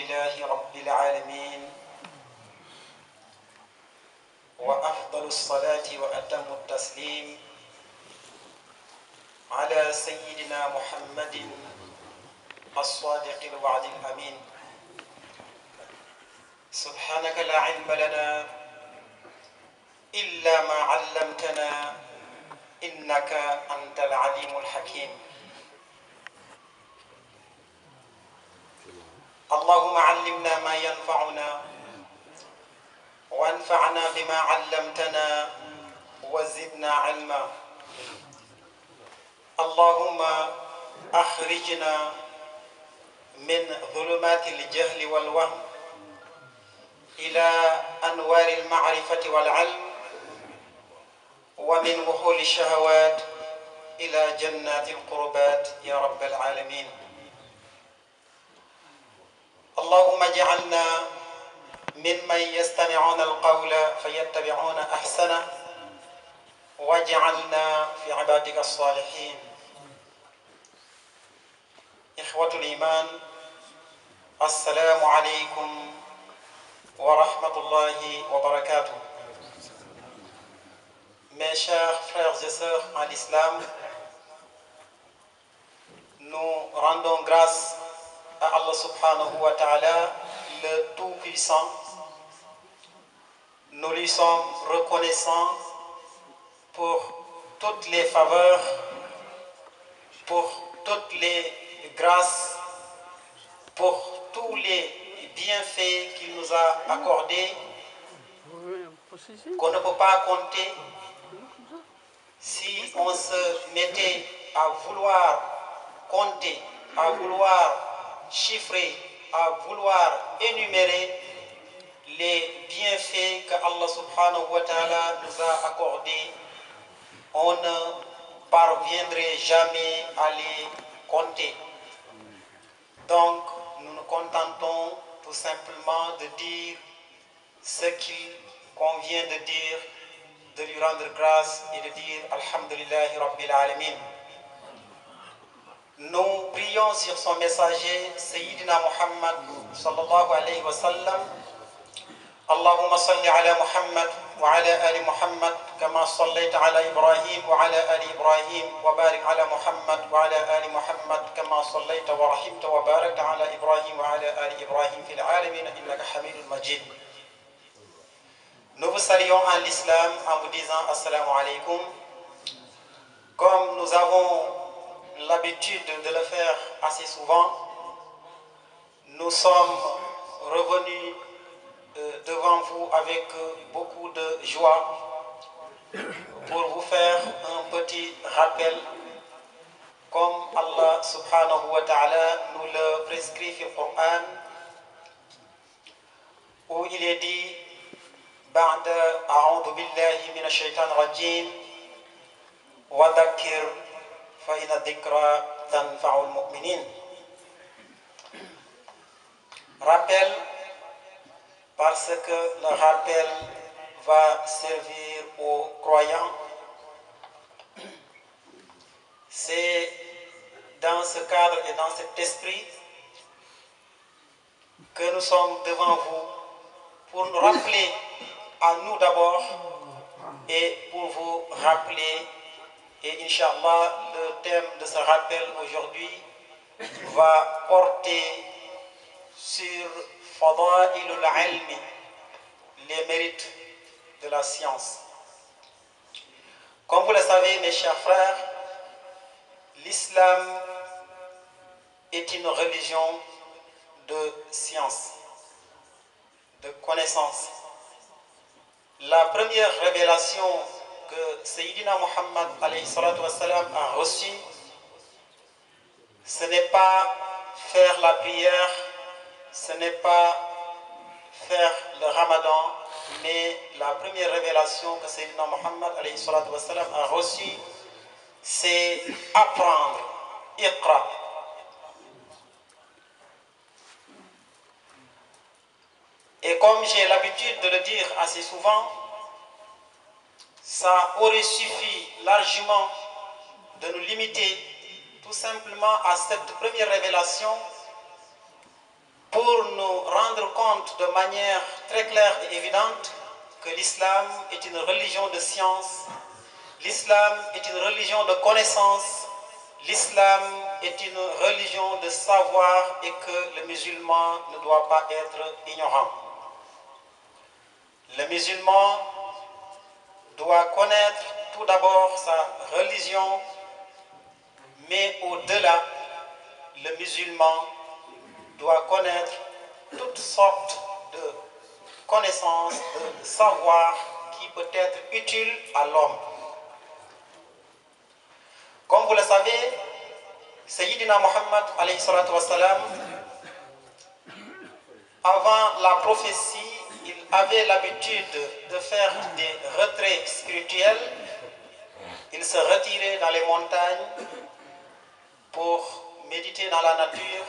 لله رب العالمين وأفضل الصلاة وأتم التسليم على سيدنا محمد الصادق الوعد الأمين. سبحانك لا علم لنا إلا ما علمتنا إنك أنت العليم الحكيم. اللهم علمنا ما ينفعنا وانفعنا بما علمتنا وزدنا علما. اللهم أخرجنا من ظلمات الجهل والوهم إلى أنوار المعرفة والعلم، ومن وحول الشهوات إلى جنات القربات يا رب العالمين. اللهم اجعلنا ممن يستمعون القول فيتبعون أحسنه، واجعلنا في عبادك الصالحين. إخوة الإيمان، السلام عليكم ورحمة الله وبركاته. Mes chers frères et sœurs en l'islam, nous rendons grâce à Allah subhanahu wa ta'ala, le Tout-Puissant. Nous lui sommes reconnaissants pour toutes les faveurs, pour toutes les grâces, pour tous les bienfaits qu'il nous a accordés, qu'on ne peut pas compter. Si on se mettait à vouloir compter, à vouloir chiffrer, à vouloir énumérer les bienfaits que Allah subhanahu wa ta'ala nous a accordés, on ne parviendrait jamais à les compter. Donc, nous nous contentons tout simplement de dire ce qu'il convient de dire, de lui rendre grâce et de dire Alhamdulillahi Rabbil Alamin. Nous prions sur son messager Sayyidina Muhammad sallallahu alayhi wa sallam. Allahumma salli ala Muhammad wa ala ali Muhammad kama sallaita ala Ibrahim wa ala ali Ibrahim wa barik ala Muhammad wa ala ali Muhammad kama sallaita wa rahimta wa barakta ala Ibrahim wa ala ali Ibrahim fil alamin innaka Hamidul Majid. Nous vous saluons en l'islam en vous disant Assalamu alaikum. Comme nous avons l'habitude de le faire assez souvent, nous sommes revenus devant vous avec beaucoup de joie pour vous faire un petit rappel comme Allah subhanahu wa ta'ala nous le prescrit dans le Coran, où il est dit بعد أعوذ بالله من الشيطان الرجيم وذكر فإن الذكرى تنفع المؤمنين. Rappel, parce que le rappel va servir aux croyants. C'est dans ce cadre et dans cet esprit que nous sommes devant vous pour nous rappeler à nous d'abord et pour vous rappeler. Et Inch'Allah, le thème de ce rappel aujourd'hui va porter sur Fada'ilul Ilmi, les mérites de la science. Comme vous le savez, mes chers frères, l'islam est une religion de science, de connaissance. La première révélation que Sayyidina Muhammad alayhi salatu wassalam a reçue, ce n'est pas faire la prière, ce n'est pas faire le ramadan, mais la première révélation que Sayyidina Muhammad alayhi salatu wassalam a reçue, c'est apprendre, iqra. Et comme j'ai l'habitude de le dire assez souvent, ça aurait suffi largement de nous limiter tout simplement à cette première révélation pour nous rendre compte de manière très claire et évidente que l'islam est une religion de science, l'islam est une religion de connaissance, l'islam est une religion de savoir et que le musulman ne doit pas être ignorant. Le musulman doit connaître tout d'abord sa religion, mais au-delà, le musulman doit connaître toutes sortes de connaissances, de savoir qui peut être utile à l'homme. Comme vous le savez, Sayyidina Muhammad alayhi salatu wassalam, avant la prophétie, il avait l'habitude de faire des retraits spirituels. Il se retirait dans les montagnes pour méditer dans la nature.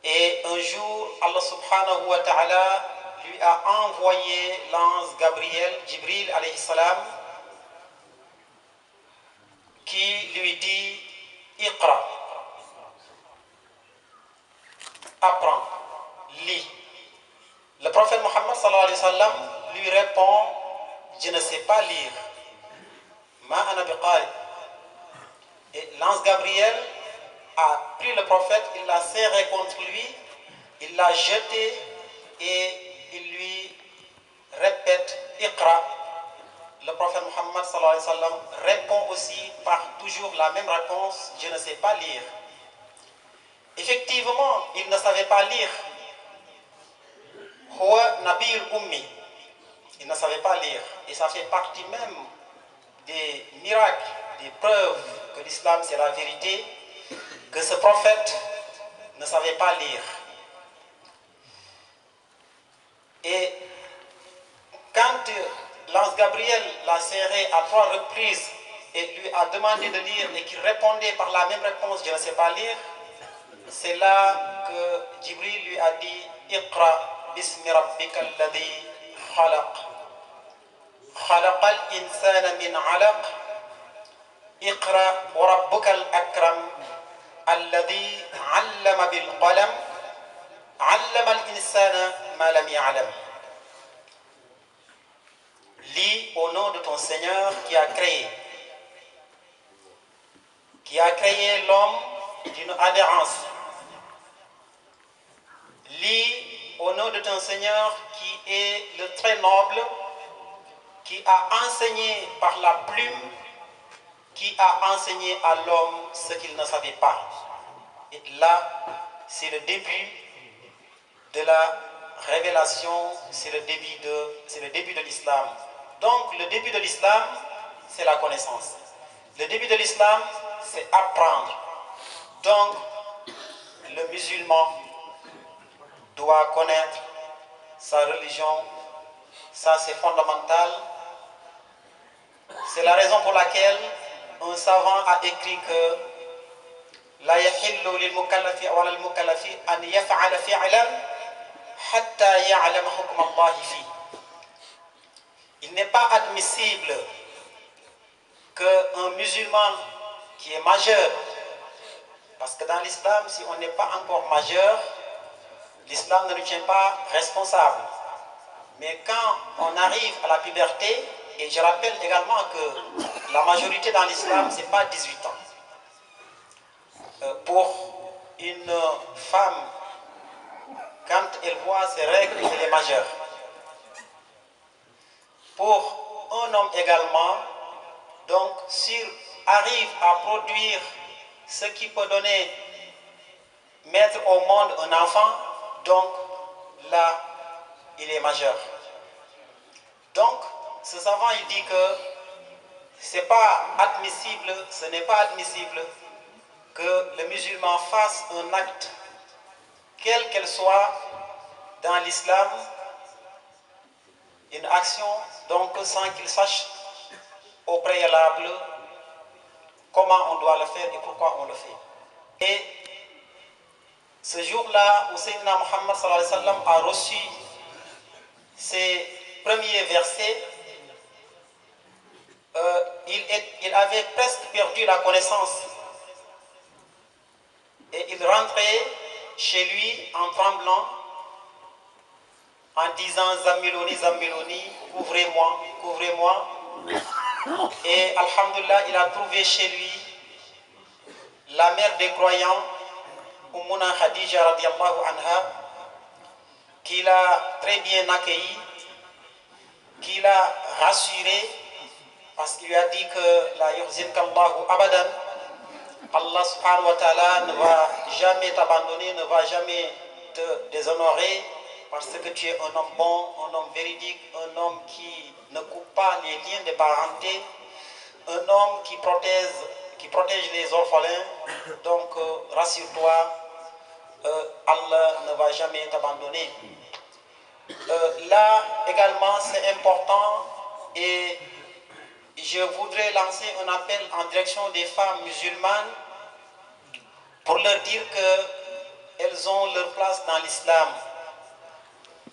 Et un jour, Allah subhanahu wa ta'ala lui a envoyé l'ange Gabriel, Jibril alayhi salam, qui lui dit « Iqra » apprends, lis. Le prophète Mohammed sallallahu alayhi wa sallam lui répond « Je ne sais pas lire. Ma ana biqari » Et l'ange Gabriel a pris le prophète, il l'a serré contre lui, il l'a jeté et il lui répète « Iqra ». Le prophète Mohammed sallallahu alayhi wa sallam répond aussi par toujours la même réponse « Je ne sais pas lire ». Effectivement, il ne savait pas lire. Huwa Nabiul Ummi. Il ne savait pas lire. Et ça fait partie même des miracles, des preuves que l'islam c'est la vérité, que ce prophète ne savait pas lire. Et quand l'ange Gabriel l'a serré à 3 reprises et lui a demandé de lire et qu'il répondait par la même réponse « Je ne sais pas lire », c'est là que Jibril lui a dit « Iqra bismi rabbika alladhi khalaq, khalaqal insana min alaq, Iqra wa rabbuka al-akram, alladhi allama bil qalam, allama al-insana ma lam ya'lam. » Lis au nom de ton Seigneur qui a créé l'homme d'une adhérence. Lis au nom de ton Seigneur qui est le très noble, qui a enseigné par la plume, qui a enseigné à l'homme ce qu'il ne savait pas. Et là, c'est le début de la révélation, c'est le début de l'islam. Donc, le début de l'islam, c'est la connaissance. Le début de l'islam, c'est apprendre. Donc, le musulman doit connaître sa religion. Ça, c'est fondamental. C'est la raison pour laquelle un savant a écrit que la yahillu lil mukallafi wa lil mukallafi an yaf'ala fi'lan hatta ya'lama hukm Allah fi. Il n'est pas admissible qu'un musulman qui est majeur, parce que dans l'islam, si on n'est pas encore majeur, l'islam ne nous tient pas responsable. Mais quand on arrive à la puberté, et je rappelle également que la majorité dans l'islam, ce n'est pas 18 ans. Pour une femme, quand elle voit ses règles, elle est majeure. Pour un homme également, donc s'il arrive à produire ce qui peut mettre au monde un enfant, donc là, il est majeur. Donc, ce savant, il dit que ce n'est pas admissible que le musulman fasse un acte, quel qu'elle soit, dans l'islam, une action, donc sans qu'il sache au préalable comment on doit le faire et pourquoi on le fait. Et ce jour-là où Sayyidina Muhammad sallallahu alayhi wa sallam a reçu ces premiers versets, il avait presque perdu la connaissance. Et il rentrait chez lui en tremblant, en disant Zammiloni, Zammiloni, couvrez-moi, couvrez-moi. Et alhamdulillah, il a trouvé chez lui la mère des croyants, Ummuna Khadija radiallahu anha, qui l'a très bien accueilli, qui l'a rassuré, parce qu'il lui a dit que la yuhzinkallahu abadan, Allah subhanahu wa ta'ala ne va jamais t'abandonner, ne va jamais te déshonorer, parce que tu es un homme bon, un homme véridique, un homme qui ne coupe pas les liens de parenté, un homme qui protège les orphelins. Donc rassure-toi, Allah ne va jamais t'abandonner. Là également c'est important, et je voudrais lancer un appel en direction des femmes musulmanes pour leur dire qu'elles ont leur place dans l'islam.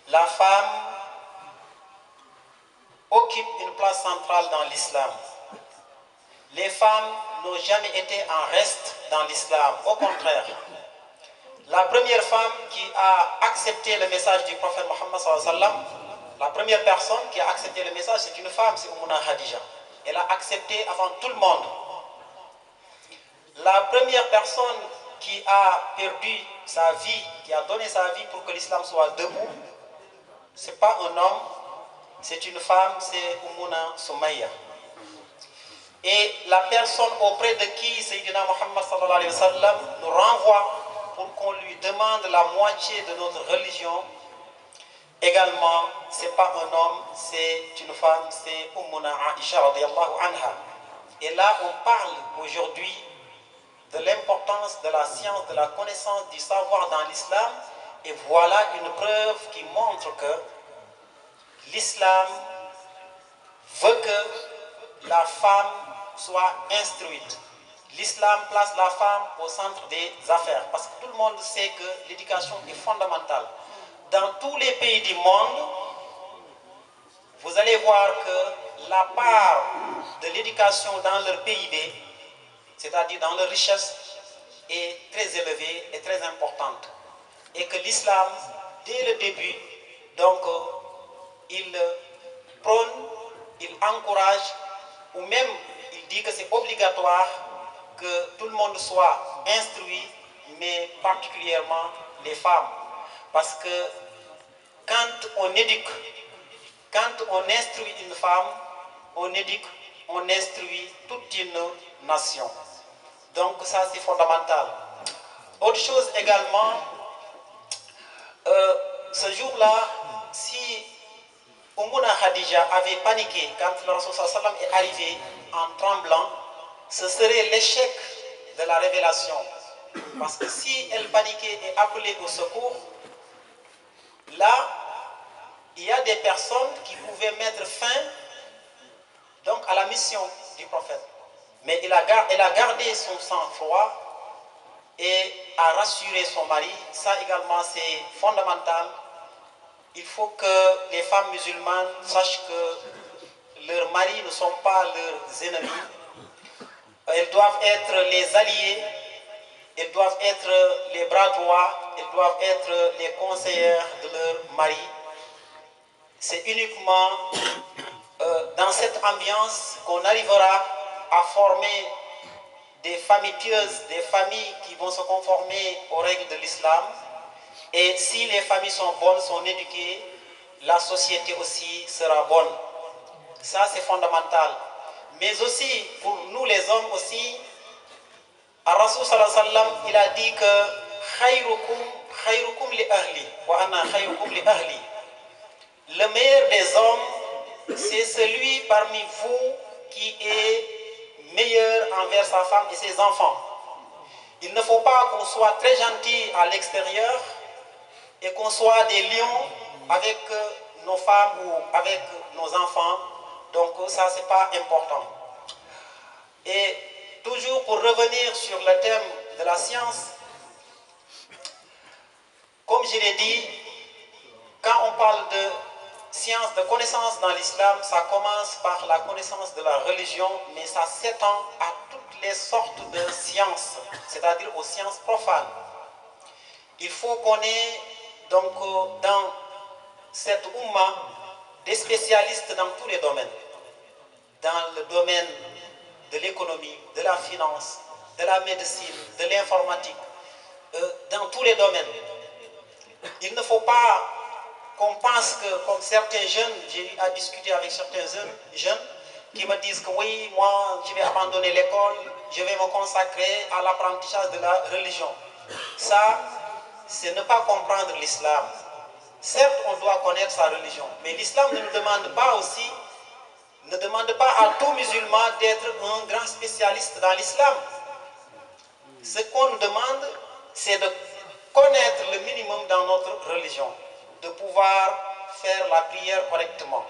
La femme occupe une place centrale dans l'islam. Les femmes n'ont jamais été en reste dans l'islam, au contraire. La première femme qui a accepté le message du prophète Mohammed sallallahu alayhi wa sallam, la première personne qui a accepté le message, c'est une femme, c'est Ummuna Khadija. Elle a accepté avant tout le monde. La première personne qui a perdu sa vie, qui a donné sa vie pour que l'islam soit debout, ce n'est pas un homme, c'est une femme, c'est Ummuna Soumaïa. Et la personne auprès de qui Sayyidina Muhammad sallallahu alayhi wa sallam nous renvoie pour qu'on lui demande la moitié de notre religion, également, ce n'est pas un homme, c'est une femme, c'est Ummuna Aisha radiallahu anha. Et là, on parle aujourd'hui de l'importance de la science, de la connaissance, du savoir dans l'islam. Et voilà une preuve qui montre que l'islam veut que la femme soit instruite. L'islam place la femme au centre des affaires, parce que tout le monde sait que l'éducation est fondamentale. Dans tous les pays du monde, vous allez voir que la part de l'éducation dans leur PIB, c'est-à-dire dans leur richesse, est très élevée et très importante. Et que l'islam, dès le début, donc, il prône, il encourage, ou même il dit que c'est obligatoire que tout le monde soit instruit, mais particulièrement les femmes. Parce que quand on éduque, quand on instruit une femme, on éduque, on instruit toute une nation. Donc ça c'est fondamental. Autre chose également, ce jour-là, si Ummuna Khadija avait paniqué quand le Rasul sallallahu alayhi wa sallam est arrivé en tremblant, ce serait l'échec de la révélation. Parce que si elle paniquait et appelait au secours, là, il y a des personnes qui pouvaient mettre fin donc, à la mission du prophète. Mais elle a gardé son sang-froid et a rassuré son mari. Ça également, c'est fondamental. Il faut que les femmes musulmanes sachent que leurs maris ne sont pas leurs ennemis. Elles doivent être les alliés, elles doivent être les bras droits, elles doivent être les conseillères de leur mari. C'est uniquement dans cette ambiance qu'on arrivera à former des familles pieuses, des familles qui vont se conformer aux règles de l'islam. Et si les familles sont bonnes, sont éduquées, la société aussi sera bonne. Ça, c'est fondamental. Mais aussi, pour nous les hommes aussi, Ar-Rasul sallallahu alayhi wa sallam, il a dit que khayrukum li ahli, wa ana khayrukum li ahli. Le meilleur des hommes, c'est celui parmi vous qui est meilleur envers sa femme et ses enfants. Il ne faut pas qu'on soit très gentil à l'extérieur et qu'on soit des lions avec nos femmes ou avec nos enfants. Donc ça, c'est pas important. Et toujours pour revenir sur le thème de la science, comme je l'ai dit, quand on parle de science, de connaissance dans l'islam, ça commence par la connaissance de la religion, mais ça s'étend à toutes les sortes de sciences, c'est-à-dire aux sciences profanes. Il faut qu'on ait donc dans cette Oumma des spécialistes dans tous les domaines. Dans le domaine de l'économie, de la finance, de la médecine, de l'informatique, dans tous les domaines. Il ne faut pas qu'on pense que, comme certains jeunes, j'ai eu à discuter avec certains jeunes qui me disent que oui, moi, je vais abandonner l'école, je vais me consacrer à l'apprentissage de la religion. Ça, c'est ne pas comprendre l'islam. Certes, on doit connaître sa religion, mais l'islam ne nous demande pas aussi, ne demande pas à tout musulman d'être un grand spécialiste dans l'islam. Ce qu'on nous demande, c'est de connaître le minimum dans notre religion, de pouvoir faire la prière correctement,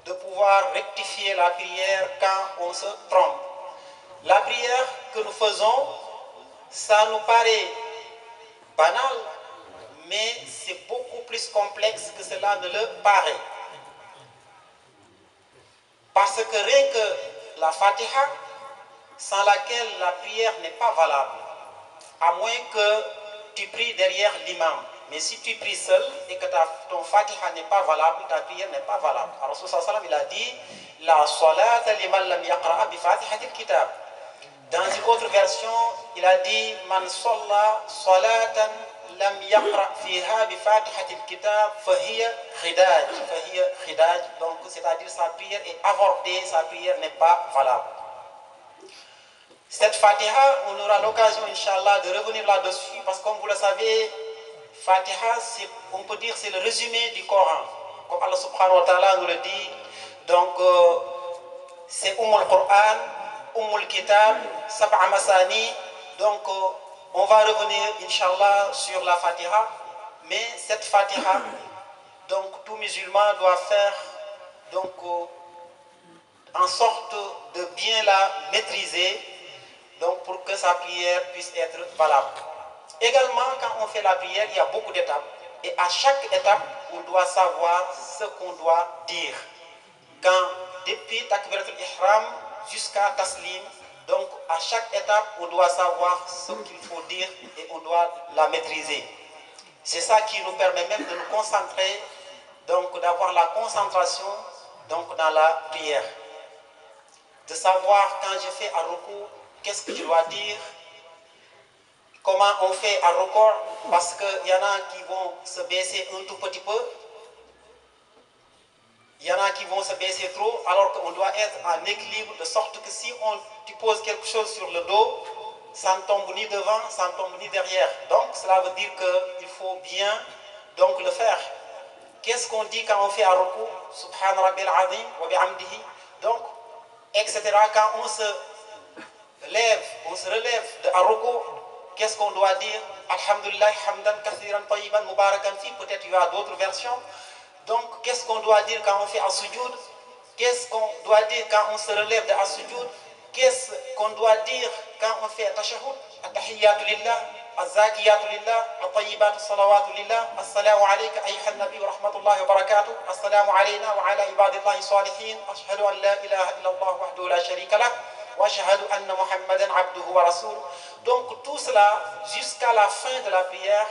de pouvoir rectifier la prière quand on se trompe. La prière que nous faisons, ça nous paraît banal, mais c'est beaucoup plus complexe que cela ne le paraît. Parce que rien que la Fatiha, sans laquelle la prière n'est pas valable, à moins que tu pries derrière l'imam. Mais si tu pries seul et que ton Fatiha n'est pas valable, ta prière n'est pas valable. Alors, Rasul sallallahu alayhi wa sallam, il a dit la salata liman lam yaqra'a bi fatihatil kitab. Dans une autre version, il a dit man salla salatan lam yaqra fiha bi fatihatil kitab fahiya khidaj. Donc, c'est-à-dire sa prière est avortée, sa prière n'est pas valable. Cette Fatiha, on aura l'occasion, Inch'Allah, de revenir là-dessus, parce que comme vous le savez, Fatiha, on peut dire, c'est le résumé du Coran. Comme Allah subhanahu wa ta'ala nous le dit. Donc, c'est Ummul Quran, Ummul Kitab, Sab'a Masani. Donc, on va revenir, Inch'Allah, sur la Fatiha. Mais cette Fatiha, donc, tout musulman doit faire, donc, en sorte de bien la maîtriser, donc pour que sa prière puisse être valable. Également, quand on fait la prière, il y a beaucoup d'étapes. Et à chaque étape, on doit savoir ce qu'on doit dire. Depuis Takbiratul Ihram jusqu'à Taslim, donc à chaque étape, on doit savoir ce qu'il faut dire et on doit la maîtriser. C'est ça qui nous permet même de nous concentrer, donc d'avoir la concentration donc, dans la prière. De savoir quand je fais un recours, qu'est-ce que je dois dire, comment on fait un record, parce qu'il y en a qui vont se baisser un tout petit peu, il y en a qui vont se baisser trop, alors qu'on doit être en équilibre, de sorte que si tu poses quelque chose sur le dos, ça ne tombe ni devant, ça ne tombe ni derrière. Donc cela veut dire qu'il faut bien donc, le faire. Qu'est-ce qu'on dit quand on fait un recours? Subhan Rabbil Azim wa bihamdihi. Donc, etc. Quand on se relève de Aroko, qu'est-ce qu'on doit dire? Alhamdulillah, hamdan, kathiran, tayyiban, mubarakan fi. Peut-être il y a d'autres versions. Donc, qu'est-ce qu'on doit dire quand on fait as-sujud? Qu'est-ce qu'on doit dire quand on se relève de as-sujud? Qu'est-ce qu'on doit dire quand on fait tashahhud? At-tahiyyatu lillah, az-zakiyatu lillah, at-tayyibatu salawatu lillah, assalamu alayka ayyuhan nabi wa rahmatullahi wa barakatuh, assalamu alayna wa ala ibadillahi salihin, ashhadu an la ilaha illallah wahdahu la sharika lah. Donc tout cela jusqu'à la fin de la prière,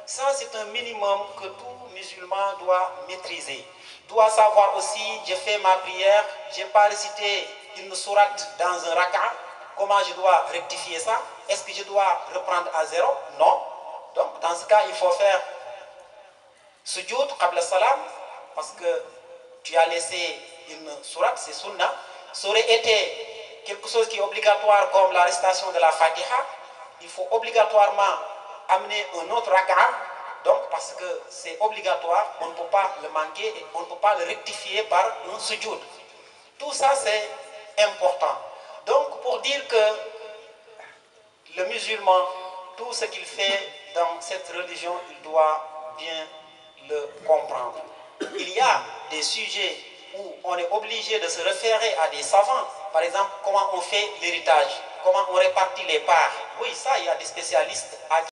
ça c'est un minimum que tout musulman doit maîtriser. Doit savoir aussi, je fais ma prière, je n'ai pas récité une sourate dans un raka, comment je dois rectifier ça? Est-ce que je dois reprendre à zéro? Non. Donc dans ce cas, il faut faire sujoud qabla salam, parce que tu as laissé une sourate, c'est sunnah. Ça aurait été quelque chose qui est obligatoire comme la récitation de la Fatiha, il faut obligatoirement amener un autre raka'a, donc parce que c'est obligatoire, on ne peut pas le manquer et on ne peut pas le rectifier par un sujoud. Tout ça c'est important. Donc pour dire que le musulman, tout ce qu'il fait dans cette religion, il doit bien le comprendre. Il y a des sujets où on est obligé de se référer à des savants. Par exemple, comment on fait l'héritage, comment on répartit les parts. Oui, ça, il y a des spécialistes à